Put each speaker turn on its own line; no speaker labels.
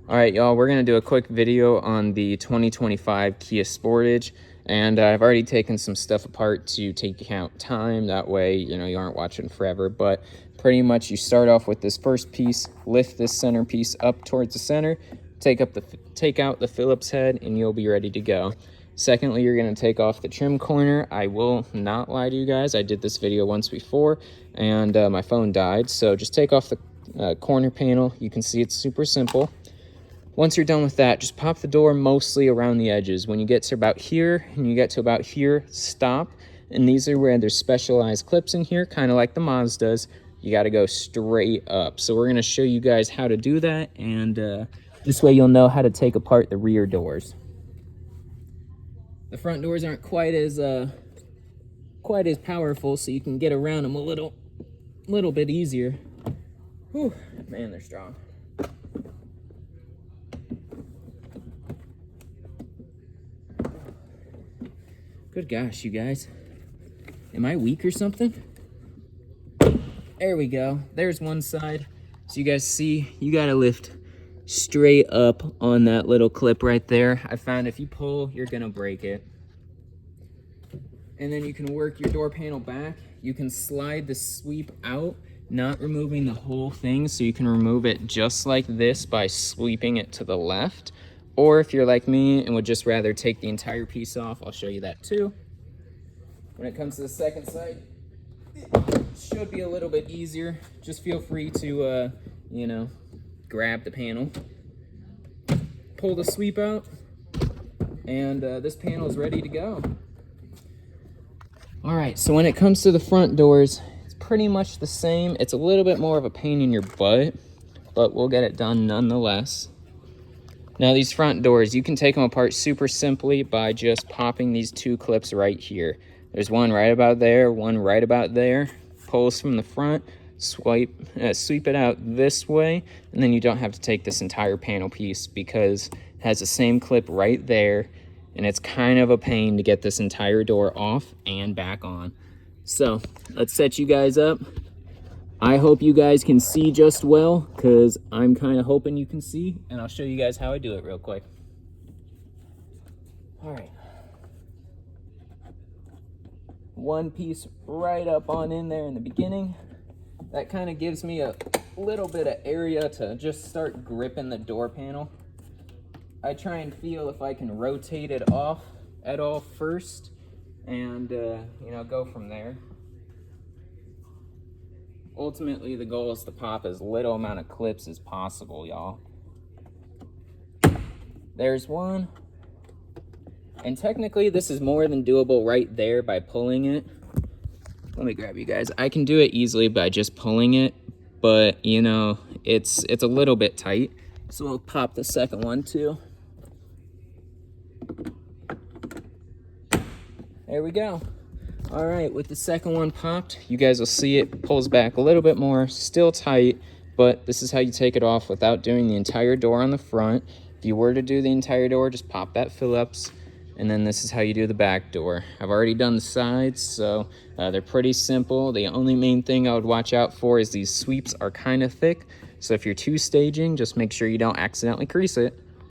All right, y'all, we're gonna do a quick video on the 2025 Kia Sportage, and I've already taken some stuff apart to take account time. That way, you aren't watching forever, but pretty much you start off with this first piece, lift this center piece up towards the center, take out the Phillips head, and you'll be ready to go. Secondly, you're gonna take off the trim corner. I will not lie to you guys, I did this video once before, and my phone died, so just take off the corner panel. You can see it's super simple. Once you're done with that, just pop the door mostly around the edges. When you get to about here and you get to about here, stop. And these are where there's specialized clips in here, kind of like the Mazda's. You got to go straight up. So we're going to show you guys how to do that, and this way you'll know how to take apart the rear doors. The front doors aren't quite as powerful, so you can get around them a little bit easier. Whew, man, they're strong. Good gosh, you guys. Am I weak or something? There we go. There's one side. So you guys see, you gotta lift straight up on that little clip right there. I found if you pull, you're gonna break it. And then you can work your door panel back. You can slide the sweep out, not removing the whole thing, so you can remove it just like this by sweeping it to the left. Or if you're like me and would just rather take the entire piece off, I'll show you that too. When it comes to the second side, it should be a little bit easier. Just feel free to, grab the panel, pull the sweep out, and this panel is ready to go. All right, so when it comes to the front doors, it's pretty much the same. It's a little bit more of a pain in your butt, but we'll get it done nonetheless. Now these front doors, you can take them apart super simply by just popping these two clips right here. There's one right about there, one right about there. Pulls from the front, sweep it out this way, and then you don't have to take this entire panel piece because it has the same clip right there, and it's kind of a pain to get this entire door off and back on. So let's set you guys up. I hope you guys can see just well, because I'm kind of hoping you can see, and I'll show you guys how I do it real quick. All right. One piece right up on in there in the beginning. That kind of gives me a little bit of area to just start gripping the door panel. I try and feel if I can rotate it off at all first, and go from there. Ultimately, the goal is to pop as little amount of clips as possible, y'all. There's one. And technically, this is more than doable right there by pulling it. Let me grab you guys. I can do it easily by just pulling it, but, it's a little bit tight. So we'll pop the second one, too. There we go. All right, with the second one popped, you guys will see it pulls back a little bit more, still tight, but this is how you take it off without doing the entire door on the front. If you were to do the entire door, just pop that Phillips, and then this is how you do the back door. I've already done the sides, so they're pretty simple. The only main thing I would watch out for is these sweeps are kind of thick, so if you're two-staging, just make sure you don't accidentally crease it.